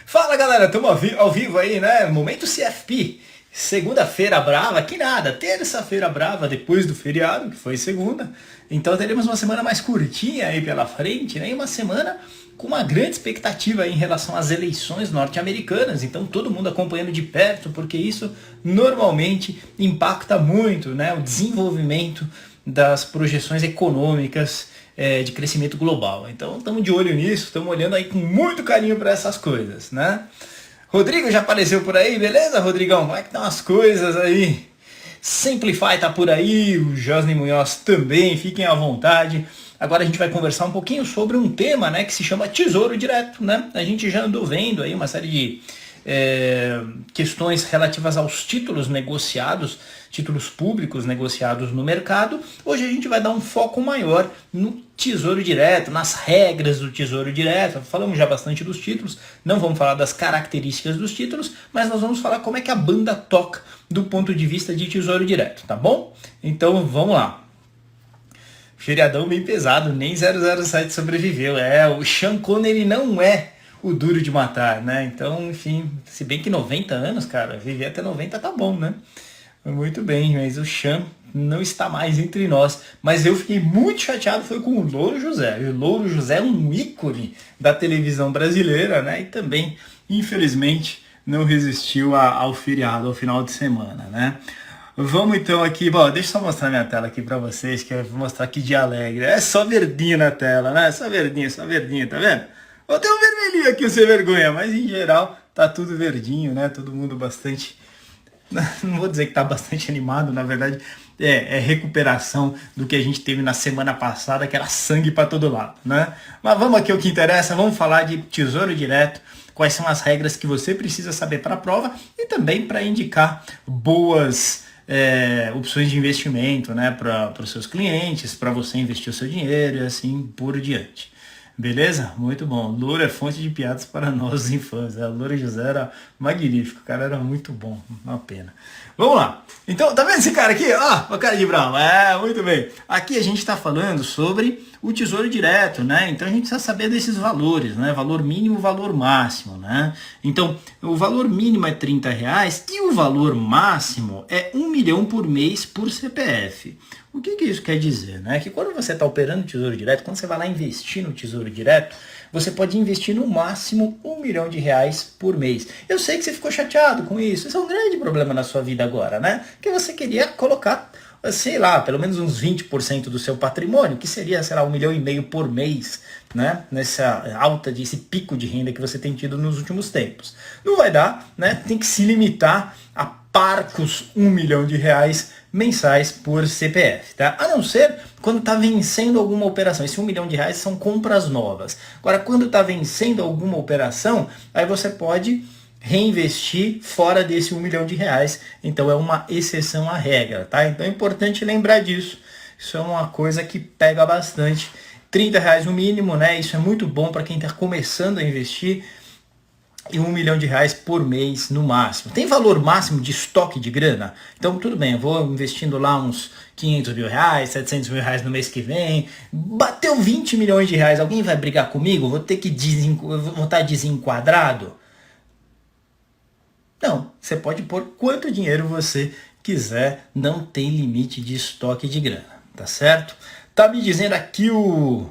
Fala galera, estamos ao vivo aí, né? Momento CFP. Segunda-feira brava, que nada, terça-feira brava depois do feriado, que foi segunda. Então teremos uma semana mais curtinha aí pela frente, né? E uma semana com uma grande expectativa aí em relação às eleições norte-americanas. Então todo mundo acompanhando de perto, porque isso normalmente impacta muito, né? O desenvolvimento das projeções econômicas de crescimento global. Então estamos de olho nisso, estamos olhando aí com muito carinho para essas coisas, né? Rodrigo já apareceu por aí, beleza, Rodrigão? Como é que estão as coisas aí? Simplify tá por aí, o Josny Munhoz também, fiquem à vontade. Agora a gente vai conversar um pouquinho sobre um tema, né, que se chama Tesouro Direto, né? A gente já andou vendo aí uma série de questões relativas aos títulos negociados, títulos públicos negociados no mercado. Hoje a gente vai dar um foco maior no Tesouro Direto, nas regras do Tesouro Direto. Falamos já bastante dos títulos, não vamos falar das características dos títulos, mas nós vamos falar como é que a banda toca do ponto de vista de Tesouro Direto, tá bom? Então vamos lá. Feriadão bem pesado, nem 007 sobreviveu. O Sean Connery não é o duro de matar, né? Então, enfim, se bem que 90 anos, cara, viver até 90 tá bom, né? Muito bem, mas o Sean não está mais entre nós. Mas eu fiquei muito chateado, foi com o Louro José. E o Louro José é um ícone da televisão brasileira, né? E também, infelizmente, não resistiu ao feriado, ao final de semana, né? Vamos então aqui, bom, deixa eu só mostrar minha tela aqui pra vocês, que eu vou mostrar que dia alegre. É só verdinho na tela, né? Só verdinho, tá vendo? Ou tem um vermelhinho aqui, sem vergonha, mas em geral tá tudo verdinho, né? Todo mundo bastante... Não vou dizer que tá bastante animado, na verdade é recuperação do que a gente teve na semana passada, que era sangue para todo lado, né? Mas vamos aqui ao que interessa, vamos falar de Tesouro Direto, quais são as regras que você precisa saber para a prova e também para indicar boas opções de investimento, né, para os seus clientes, para você investir o seu dinheiro e assim por diante. Beleza? Muito bom. Louro é fonte de piadas para nós, infância. O Louro José era magnífico, o cara era muito bom. Uma pena. Vamos lá. Então, tá vendo esse cara aqui? Ó, o cara de Brown. Muito bem. Aqui a gente está falando sobre o Tesouro Direto, né? Então a gente precisa saber desses valores, né? Valor mínimo, valor máximo, né? Então, o valor mínimo é R$30 e o valor máximo é 1 milhão por mês por CPF. O que isso quer dizer, né? Que quando você está operando Tesouro Direto, quando você vai lá investir no Tesouro Direto, você pode investir no máximo R$1 milhão por mês. Eu sei que você ficou chateado com isso. Isso é um grande problema na sua vida agora, né? Que você queria colocar, sei lá, pelo menos uns 20% do seu patrimônio, que seria, sei lá, 1,5 milhão por mês, né? Nessa esse pico de renda que você tem tido nos últimos tempos. Não vai dar, né? Tem que se limitar a parcos R$1 milhão mensais por CPF, tá? A não ser quando está vencendo alguma operação. Esse R$1 milhão são compras novas. Agora, quando está vencendo alguma operação, aí você pode reinvestir fora desse R$1 milhão. Então é uma exceção à regra, tá? Então é importante lembrar disso. Isso é uma coisa que pega bastante. R$30 no mínimo, né? Isso é muito bom para quem está começando a investir. E R$1 milhão por mês no máximo. Tem valor máximo de estoque de grana? Então tudo bem, eu vou investindo lá uns R$500 mil, R$700 mil no mês que vem. Bateu R$20 milhões, alguém vai brigar comigo? Vou ter que vou estar desenquadrado? Não, você pode pôr quanto dinheiro você quiser, não tem limite de estoque de grana, tá certo? Tá me dizendo aqui o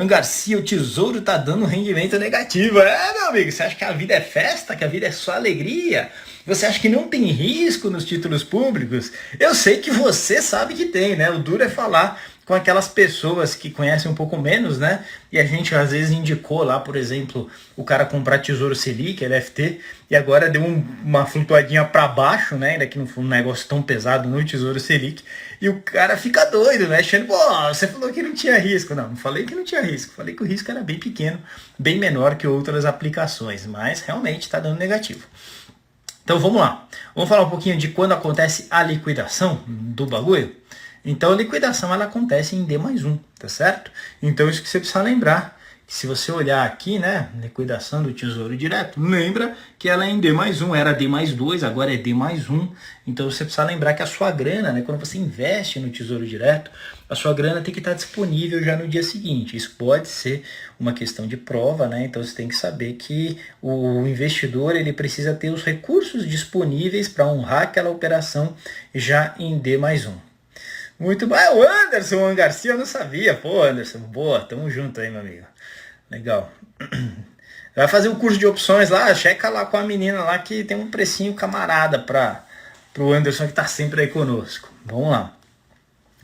Garcia, o tesouro tá dando rendimento negativo. Meu amigo, você acha que a vida é festa, que a vida é só alegria? Você acha que não tem risco nos títulos públicos? Eu sei que você sabe que tem, né? O duro é falar com aquelas pessoas que conhecem um pouco menos, né? E a gente às vezes indicou lá, por exemplo, o cara comprar Tesouro Selic, LFT, e agora deu uma flutuadinha para baixo, né? Ainda que não foi um negócio tão pesado no Tesouro Selic, e o cara fica doido, né? Achando, pô, você falou que não tinha risco. Não falei que não tinha risco, falei que o risco era bem pequeno, bem menor que outras aplicações, mas realmente está dando negativo. Então vamos lá, vamos falar um pouquinho de quando acontece a liquidação do bagulho. Então a liquidação ela acontece em D+1, tá certo? Então isso que você precisa lembrar, Se você olhar aqui, né, liquidação do Tesouro Direto, lembra que ela é em D+1, era D+2, agora é D+1. Então você precisa lembrar que a sua grana, né, quando você investe no Tesouro Direto, a sua grana tem que estar disponível já no dia seguinte. Isso pode ser uma questão de prova, né? Então você tem que saber que o investidor ele precisa ter os recursos disponíveis para honrar aquela operação já em D+1. Muito bom. O Anderson Garcia, eu não sabia. Pô, Anderson, boa, tamo junto aí, meu amigo. Legal. Vai fazer um curso de opções lá, checa lá com a menina lá que tem um precinho camarada para o Anderson que tá sempre aí conosco. Vamos lá.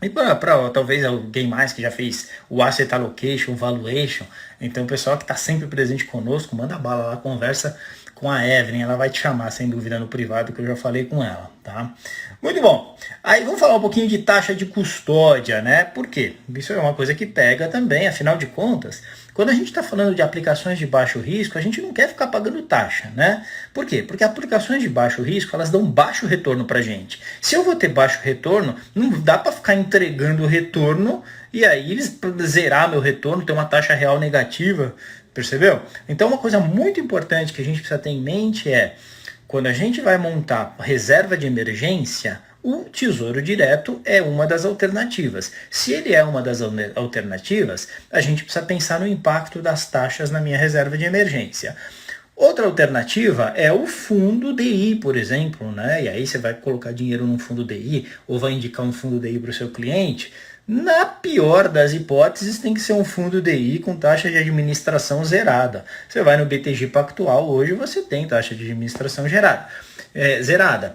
E para talvez alguém mais que já fez o Asset Allocation, Valuation, então o pessoal que está sempre presente conosco, manda bala lá, conversa com a Evelyn, ela vai te chamar sem dúvida no privado, que eu já falei com ela, tá? Muito bom. Aí vamos falar um pouquinho de taxa de custódia, né? Por quê? Isso é uma coisa que pega também, afinal de contas, quando a gente está falando de aplicações de baixo risco, a gente não quer ficar pagando taxa, né? Por quê? Porque aplicações de baixo risco, elas dão baixo retorno para gente. Se eu vou ter baixo retorno, não dá para ficar entregando o retorno e aí zerar meu retorno, ter uma taxa real negativa, percebeu? Então uma coisa muito importante que a gente precisa ter em mente é, quando a gente vai montar reserva de emergência, o Tesouro Direto é uma das alternativas. Se ele é uma das alternativas, a gente precisa pensar no impacto das taxas na minha reserva de emergência. Outra alternativa é o fundo DI, por exemplo, né? E aí você vai colocar dinheiro num fundo DI ou vai indicar um fundo DI para o seu cliente. Na pior das hipóteses, tem que ser um fundo DI com taxa de administração zerada. Você vai no BTG Pactual, hoje você tem taxa de administração zerada.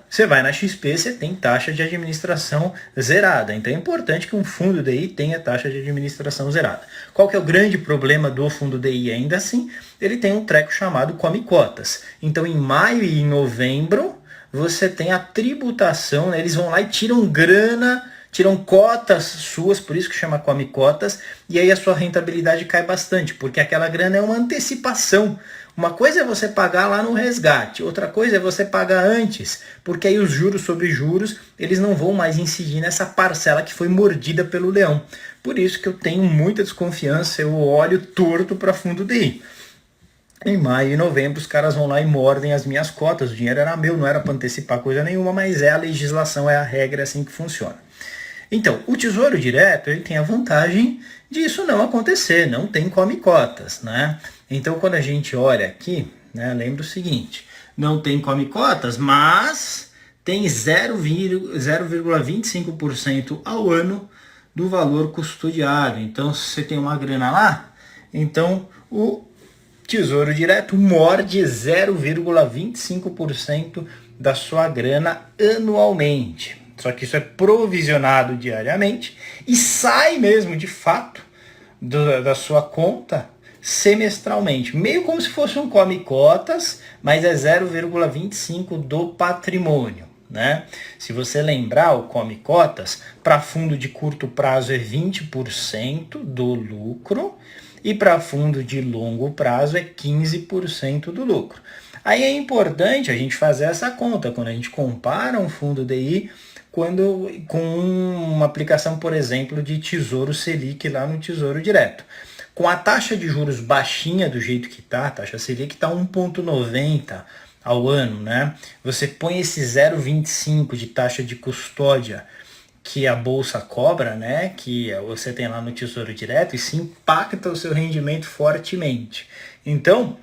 Você vai na XP, você tem taxa de administração zerada. Então é importante que um fundo DI tenha taxa de administração zerada. Qual que é o grande problema do fundo DI ainda assim? Ele tem um treco chamado Come Cotas. Então em maio e em novembro você tem a tributação, né? Eles vão lá e tiram grana, tiram cotas suas, por isso que chama Come Cotas, e aí a sua rentabilidade cai bastante, porque aquela grana é uma antecipação. Uma coisa é você pagar lá no resgate, outra coisa é você pagar antes, porque aí os juros sobre juros, eles não vão mais incidir nessa parcela que foi mordida pelo leão. Por isso que eu tenho muita desconfiança, eu olho torto para fundo DI. Em maio e novembro os caras vão lá e mordem as minhas cotas, o dinheiro era meu, não era para antecipar coisa nenhuma, mas é a legislação, é a regra, é assim que funciona. Então, o Tesouro Direto ele tem a vantagem disso não acontecer, não tem come cotas, né? Então, quando a gente olha aqui, né, lembra o seguinte, não tem come cotas, mas tem 0,25% ao ano do valor custodiário. Então, se você tem uma grana lá, então o Tesouro Direto morde 0,25% da sua grana anualmente. Só que isso é provisionado diariamente e sai mesmo, de fato, da sua conta semestralmente. Meio como se fosse um come cotas, mas é 0,25% do patrimônio, né? Se você lembrar, o come cotas, para fundo de curto prazo é 20% do lucro e para fundo de longo prazo é 15% do lucro. Aí é importante a gente fazer essa conta quando a gente compara um fundo DI com uma aplicação, por exemplo, de Tesouro Selic lá no Tesouro Direto. Com a taxa de juros baixinha do jeito que está, a taxa Selic está 1,90 ao ano, né? Você põe esse 0,25 de taxa de custódia que a bolsa cobra, né? Que você tem lá no Tesouro Direto, e se impacta o seu rendimento fortemente. Então,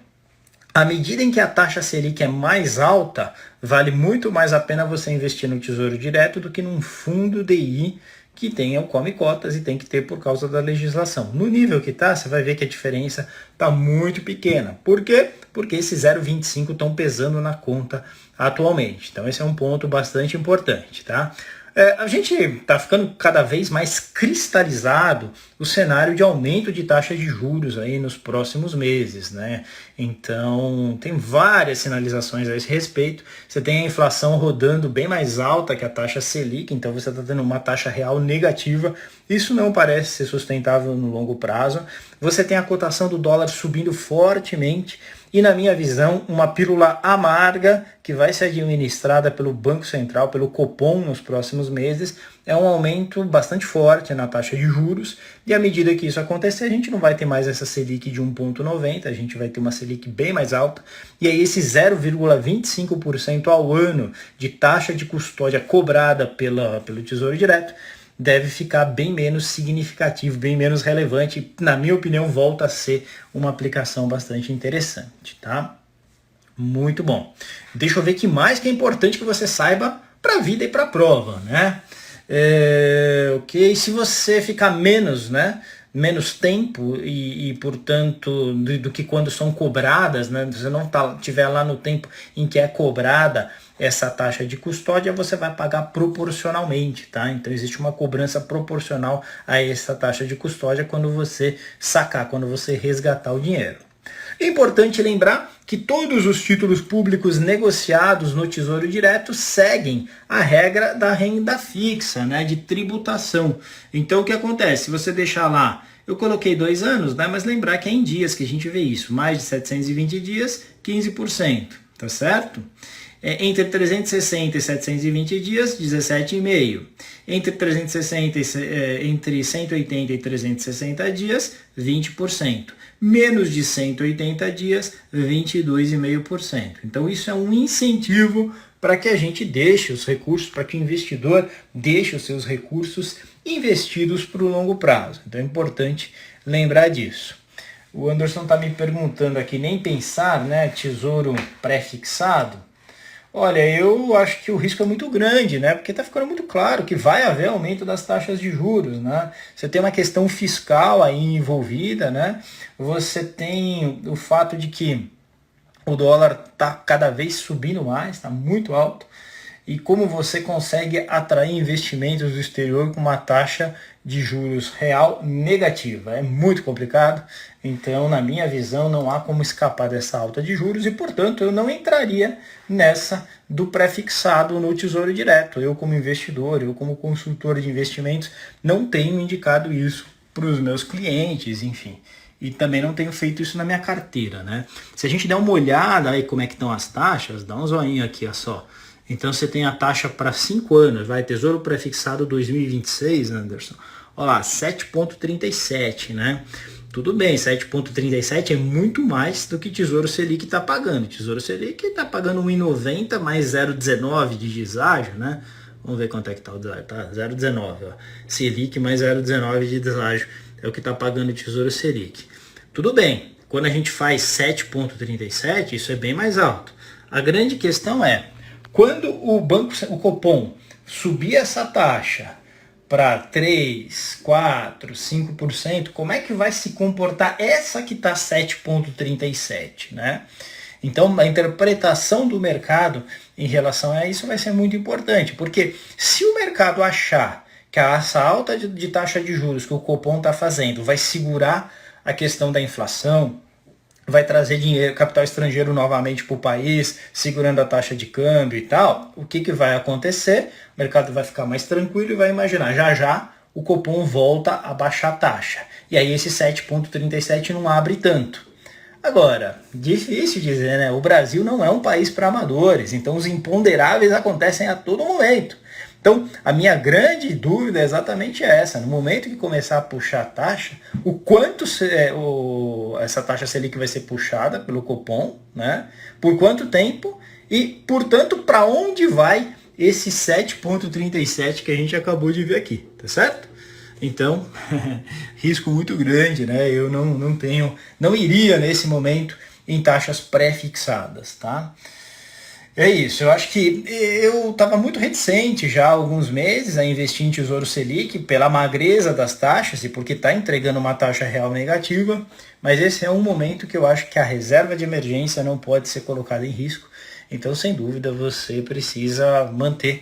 à medida em que a taxa Selic é mais alta, vale muito mais a pena você investir no Tesouro Direto do que num fundo DI que tenha o come cotas e tem que ter por causa da legislação. No nível que está, você vai ver que a diferença está muito pequena. Por quê? Porque esses 0,25 estão pesando na conta atualmente. Então esse é um ponto bastante importante, tá? A gente está ficando cada vez mais cristalizado o cenário de aumento de taxa de juros aí nos próximos meses, né? Então, tem várias sinalizações a esse respeito. Você tem a inflação rodando bem mais alta que a taxa Selic, então você está tendo uma taxa real negativa. Isso não parece ser sustentável no longo prazo. Você tem a cotação do dólar subindo fortemente e, na minha visão, uma pílula amarga que vai ser administrada pelo Banco Central, pelo Copom nos próximos meses, é um aumento bastante forte na taxa de juros, e à medida que isso acontecer, a gente não vai ter mais essa Selic de 1,90, a gente vai ter uma Selic bem mais alta, e aí esse 0,25% ao ano de taxa de custódia cobrada pelo Tesouro Direto deve ficar bem menos significativo, bem menos relevante, e, na minha opinião, volta a ser uma aplicação bastante interessante, tá? Muito bom. Deixa eu ver que mais que é importante que você saiba para a vida e para a prova, né? Ok, se você ficar menos, né? Menos tempo e portanto, do que quando são cobradas, né? Você não tiver lá no tempo em que é cobrada essa taxa de custódia, você vai pagar proporcionalmente, tá? Então existe uma cobrança proporcional a essa taxa de custódia quando você sacar, quando você resgatar o dinheiro. É importante lembrar que todos os títulos públicos negociados no Tesouro Direto seguem a regra da renda fixa, né, de tributação. Então o que acontece? Se você deixar lá, eu coloquei 2 anos, né, mas lembrar que é em dias que a gente vê isso, mais de 720 dias, 15%, tá certo? Entre 360 e 720 dias, 17,5%. Entre 180 e 360 dias, 20%. Menos de 180 dias, 22,5%. Então isso é um incentivo para que a gente deixe os recursos, para que o investidor deixe os seus recursos investidos para o longo prazo. Então é importante lembrar disso. O Anderson está me perguntando aqui, nem pensar, né, tesouro pré-fixado. Olha, eu acho que o risco é muito grande, né? Porque está ficando muito claro que vai haver aumento das taxas de juros, né? Você tem uma questão fiscal aí envolvida, né? Você tem o fato de que o dólar está cada vez subindo mais, está muito alto. E como você consegue atrair investimentos do exterior com uma taxa de juros real negativa? É muito complicado, então na minha visão não há como escapar dessa alta de juros e, portanto, eu não entraria nessa do pré-fixado no Tesouro Direto. Eu como investidor, eu como consultor de investimentos, não tenho indicado isso para os meus clientes, enfim. E também não tenho feito isso na minha carteira, né? Se a gente der uma olhada aí como é que estão as taxas, dá um zoinho aqui, ó só. Então você tem a taxa para 5 anos, vai, Tesouro Pré-fixado 2026, Anderson. Olha lá, 7,37, né? Tudo bem, 7,37 é muito mais do que Tesouro Selic está pagando. Tesouro Selic está pagando 1,90 mais 0,19 de deságio, né? Vamos ver quanto é que está o deságio, tá? 0,19, ó. Selic mais 0,19 de deságio é o que está pagando o Tesouro Selic. Tudo bem, quando a gente faz 7,37, isso é bem mais alto. A grande questão é, quando o Copom subir essa taxa para 3, 4, 5%, como é que vai se comportar essa que está 7,37, né? Então, a interpretação do mercado em relação a isso vai ser muito importante, porque se o mercado achar que essa alta de taxa de juros que o Copom está fazendo vai segurar a questão da inflação, vai trazer dinheiro, capital estrangeiro novamente para o país, segurando a taxa de câmbio e tal, o que vai acontecer? O mercado vai ficar mais tranquilo e vai imaginar, já já o Copom volta a baixar a taxa. E aí esse 7,37 não abre tanto. Agora, difícil dizer, né? O Brasil não é um país para amadores, então os imponderáveis acontecem a todo momento. Então, a minha grande dúvida é exatamente essa. No momento que começar a puxar a taxa, o quanto essa taxa Selic vai ser puxada pelo Copom, né? Por quanto tempo e, portanto, para onde vai esse 7,37 que a gente acabou de ver aqui, tá certo? Então, risco muito grande, né? Eu não iria nesse momento em taxas pré-fixadas, tá? É isso, eu acho que eu estava muito reticente já há alguns meses a investir em Tesouro Selic pela magreza das taxas e porque está entregando uma taxa real negativa, mas esse é um momento que eu acho que a reserva de emergência não pode ser colocada em risco, então sem dúvida você precisa manter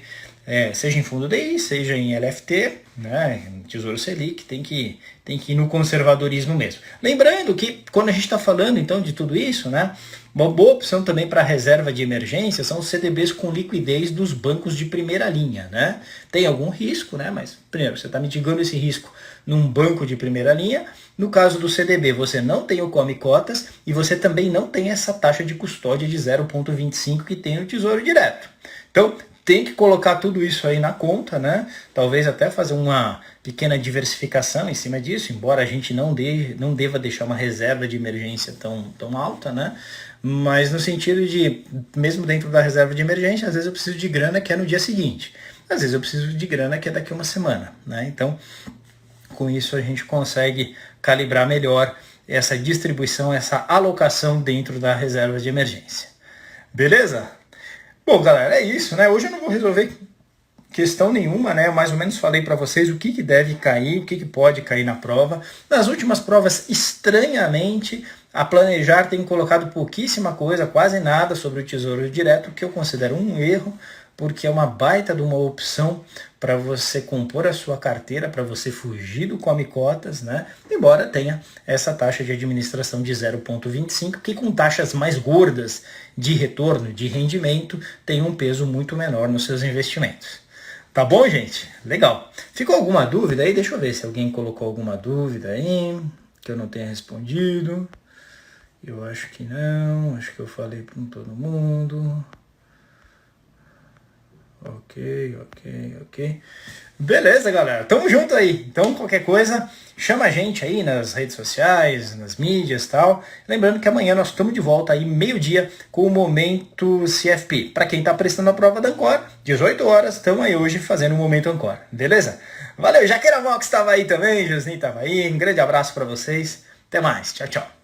seja em fundo DI, seja em LFT, né, Tesouro Selic, tem que ir no conservadorismo mesmo. Lembrando que quando a gente está falando então de tudo isso, né, uma boa opção também para reserva de emergência são os CDBs com liquidez dos bancos de primeira linha, né? Tem algum risco, né? Mas primeiro, você está mitigando esse risco num banco de primeira linha. No caso do CDB, você não tem o come cotas e você também não tem essa taxa de custódia de 0,25 que tem no Tesouro Direto. Então, tem que colocar tudo isso aí na conta, né? Talvez até fazer uma pequena diversificação em cima disso, embora a gente não deva deixar uma reserva de emergência tão alta, né? Mas no sentido de, mesmo dentro da reserva de emergência, às vezes eu preciso de grana que é no dia seguinte. Às vezes eu preciso de grana que é daqui a uma semana, né? Então, com isso a gente consegue calibrar melhor essa distribuição, essa alocação dentro da reserva de emergência. Beleza? Bom, galera, é isso, né? Hoje eu não vou resolver questão nenhuma, né? Eu mais ou menos falei para vocês o que deve cair, o que pode cair na prova. Nas últimas provas, estranhamente, a Planejar tem colocado pouquíssima coisa, quase nada sobre o Tesouro Direto, que eu considero um erro, porque é uma baita de uma opção para você compor a sua carteira, para você fugir do come cotas, né? Embora tenha essa taxa de administração de 0,25, que com taxas mais gordas de retorno, de rendimento, tem um peso muito menor nos seus investimentos. Tá bom, gente? Legal. Ficou alguma dúvida aí? Deixa eu ver se alguém colocou alguma dúvida aí, que eu não tenha respondido. Eu acho que não, acho que eu falei para todo mundo. Ok. Beleza, galera. Tamo junto aí. Então, qualquer coisa, chama a gente aí nas redes sociais, nas mídias e tal. Lembrando que amanhã nós estamos de volta aí, meio-dia, com o Momento CFP. Para quem tá prestando a prova da Ancor, 18 horas, estamos aí hoje fazendo o Momento Ancor. Beleza? Valeu, Jaqueira Vox estava aí também, Josni estava aí. Um grande abraço para vocês. Até mais. Tchau, tchau.